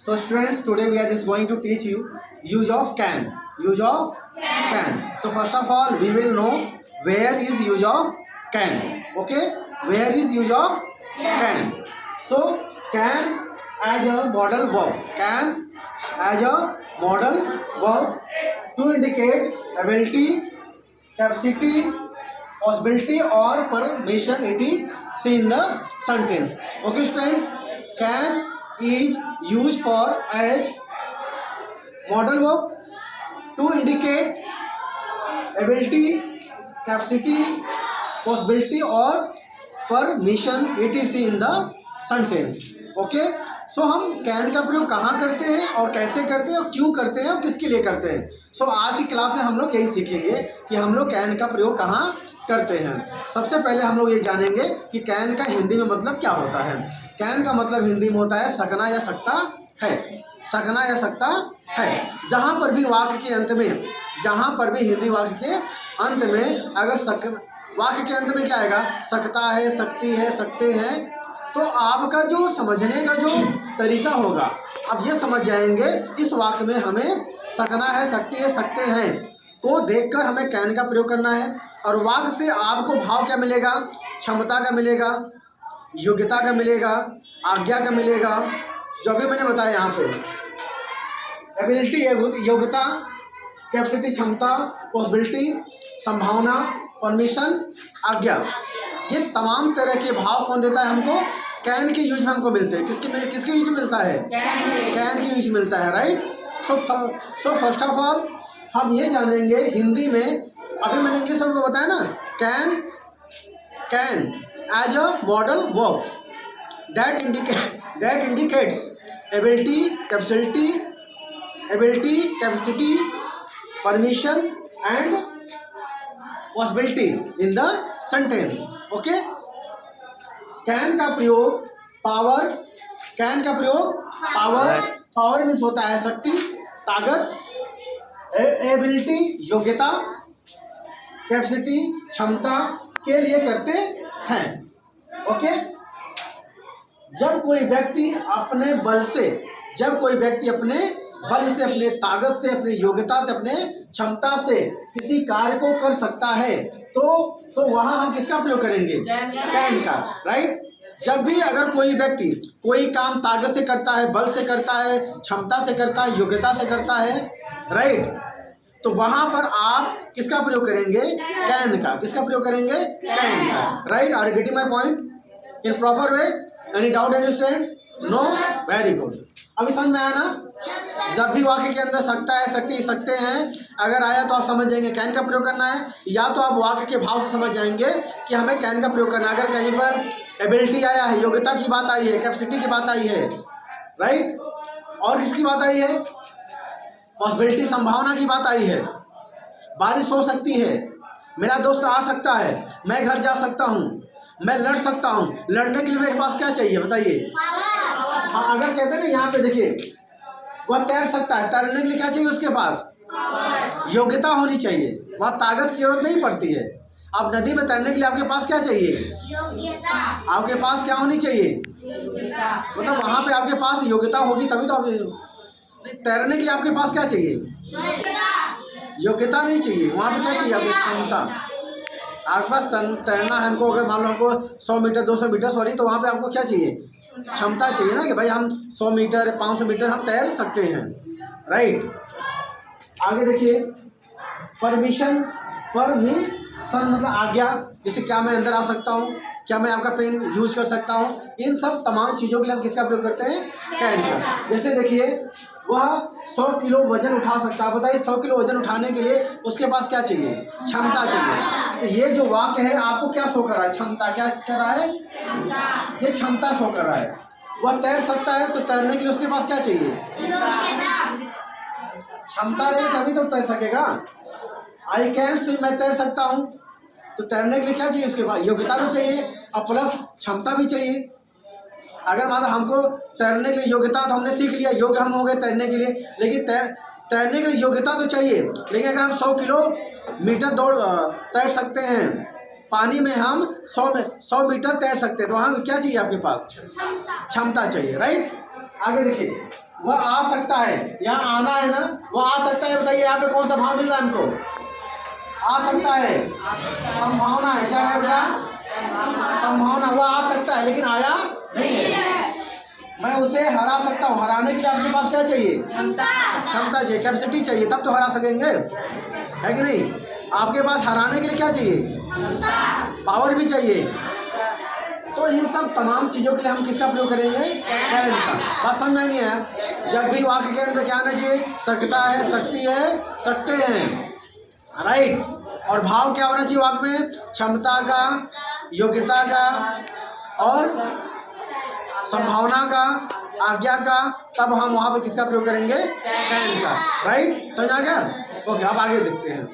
So students, today we are just going to teach you use of can. Use of can. So first of all, we will know where is use of can. Okay, where is use of can. So can as a modal verb. Can as a modal verb to indicate ability, capacity, possibility or permission it is seen in the sentence. Okay students, can is used for as modal verb to indicate ability, capacity, possibility or permission it is in the sentence. Okay, so हम can का प्रयोग कहाँ करते हैं और कैसे करते हैं और क्यों करते हैं और किसके लिए करते हैं. सो आज की क्लास में हम लोग यही सीखेंगे कि हम लोग कैन का प्रयोग कहाँ करते हैं. सबसे पहले हम लोग ये जानेंगे कि कैन का हिंदी में मतलब क्या होता है. कैन का मतलब हिंदी में होता है सकना या सकता है. सकना या सकता है. जहाँ पर भी वाक्य के अंत में, जहाँ पर भी हिंदी वाक्य के अंत में अगर वाक्य के अंत में क्या आएगा, सकता है, सकती है, सकते हैं, तो आपका जो समझने का जो तरीका होगा, अब ये समझ जाएंगे इस वाक्य में हमें सकना है, सकती है, सकते हैं को देखकर हमें कैन का प्रयोग करना है. और वाक्य से आपको भाव क्या मिलेगा, क्षमता का मिलेगा, योग्यता का मिलेगा, आज्ञा का मिलेगा, जो भी मैंने बताया यहाँ पे. एबिलिटी योग्यता, कैपेसिटी क्षमता, पॉसिबिलिटी संभावना, परमिशन आज्ञा, ये तमाम तरह के भाव कौन देता है हमको, कैन के यूज में हमको मिलते हैं. किसके यूज मिलता है, कैन के यूज मिलता है. Right. So first of all हम ये जानेंगे हिंदी में, अभी मैंने इंग्लिश में बताया ना, can as a modal verb that indicates ability, capacity, permission and possibility in the sentence. Okay. Can का प्रयोग पावर मीन्स होता है शक्ति, ताकत, एबिलिटी योग्यता, कैपेसिटी क्षमता के लिए करते हैं. ओके. जब कोई व्यक्ति अपने बल से, अपने ताकत से, अपनी योग्यता से, अपने क्षमता से किसी कार्य को कर सकता है तो वहाँ हम किसका प्रयोग करेंगे, कैन का. राइट. जब भी अगर कोई व्यक्ति कोई काम ताकत से करता है, बल से करता है, क्षमता से करता है, योग्यता से करता है, राइट, तो वहाँ पर आप किसका प्रयोग करेंगे, कैन का. किसका प्रयोग करेंगे, कैन का. Right. Are you getting my point in proper way? Any doubt any student? No. Very good. अभी समझ में आया ना. जब भी वाक्य के अंदर सकता है, सकते हैं अगर आया तो आप समझ जाएंगे कैन का प्रयोग करना है, या तो आप वाक्य के भाव से समझ जाएंगे कि हमें कैन का प्रयोग करना है. अगर कहीं पर एबिलिटी आया है, योग्यता की बात आई है, कैपेसिटी की बात आई है, राइट, और किसकी बात आई है, पॉसिबिलिटी संभावना की बात आई है, बारिश हो सकती है, मेरा दोस्त आ सकता है, मैं घर जा सकता हूँ, मैं लड़ सकता हूँ. लड़ने के लिए मेरे पास क्या चाहिए बताइए. हाँ, अगर कहते हैं ना यहाँ पे देखिए, वह तैर सकता है, तैरने के लिए क्या चाहिए उसके पास, योग्यता होनी चाहिए, वहाँ ताकत की जरूरत नहीं पड़ती है. अब नदी में तैरने के लिए आपके पास क्या चाहिए, योग्यता. आपके पास क्या होनी चाहिए, योग्यता. मतलब वहाँ पे आपके पास योग्यता होगी तभी तो आप, तैरने के लिए आपके पास क्या चाहिए, योग्यता नहीं चाहिए. वहाँ पे क्या चाहिए आपकी क्षमता. आपके पास तैरना है, हमको अगर मान लो हमको 100 मीटर 200 मीटर सॉरी, तो वहाँ पे आपको क्या चाहिए, क्षमता चाहिए ना, कि भाई हम 100 मीटर 500 मीटर हम तैर सकते हैं. राइट. आगे देखिए, परमिशन मतलब आज्ञा, जैसे क्या मैं अंदर आ सकता हूँ, क्या मैं आपका पेन यूज कर सकता हूँ, इन सब तमाम चीज़ों के लिए हम किसका प्रयोग करते हैं, कैन का. जैसे देखिए, वह 100 किलो वजन उठा सकता है. बताइए 100 किलो वजन उठाने के लिए उसके पास क्या चाहिए, क्षमता चाहिए. तो ये जो वाक्य है आपको क्या शो कर रहा है, क्षमता. क्या कर रहा है, ये क्षमता शो कर रहा है. वह तैर सकता है, तो तैरने के लिए उसके पास क्या चाहिए, क्षमता रहे तभी तो तैर सकेगा. आई कैन स्विम, मैं तैर सकता हूँ, तो तैरने के लिए क्या चाहिए उसके पास, योग्यता भी चाहिए और प्लस क्षमता भी चाहिए. अगर मान लो हमको तैरने के लिए योग्यता, तो हमने सीख लिया, योग्य हम हो गए तैरने के लिए, लेकिन तैरने के लिए योग्यता तो चाहिए. लेकिन अगर हम 100 किलोमीटर तैर सकते हैं पानी में, हम 100 मीटर तैर सकते हैं, तो वहाँ क्या चाहिए आपके पास, क्षमता चाहिए. राइट. आगे देखिए, वह आ सकता है, यहाँ आना है ना, वह आ सकता है। बताइए यहाँ पे कौन सा भाव मिल रहा है हमको? आ सकता है, संभावना है। क्या है बेटा? संभावना। वह आ सकता है लेकिन आया नहीं है। मैं उसे हरा सकता हूँ। हराने के लिए आपके पास क्या चाहिए? क्षमता चाहिए, कैपेसिटी चाहिए, तब तो हरा सकेंगे, है कि नहीं? आपके पास हराने के लिए क्या चाहिए? पावर भी चाहिए। तो इन सब तमाम चीज़ों के लिए हम किसका प्रयोग करेंगे? कैन का। बात समझ में नहीं आया? जब भी वाक्य के अंत में क्या आना चाहिए? सकता है, सकती है, सकते हैं, राइट। और भाव क्या होना चाहिए वाक्य में? क्षमता का, योग्यता का और संभावना का, आज्ञा का। तब हम वहाँ पे किसका प्रयोग करेंगे? कैन का, राइट। समझ आ गया? ओके, अब आगे देखते हैं।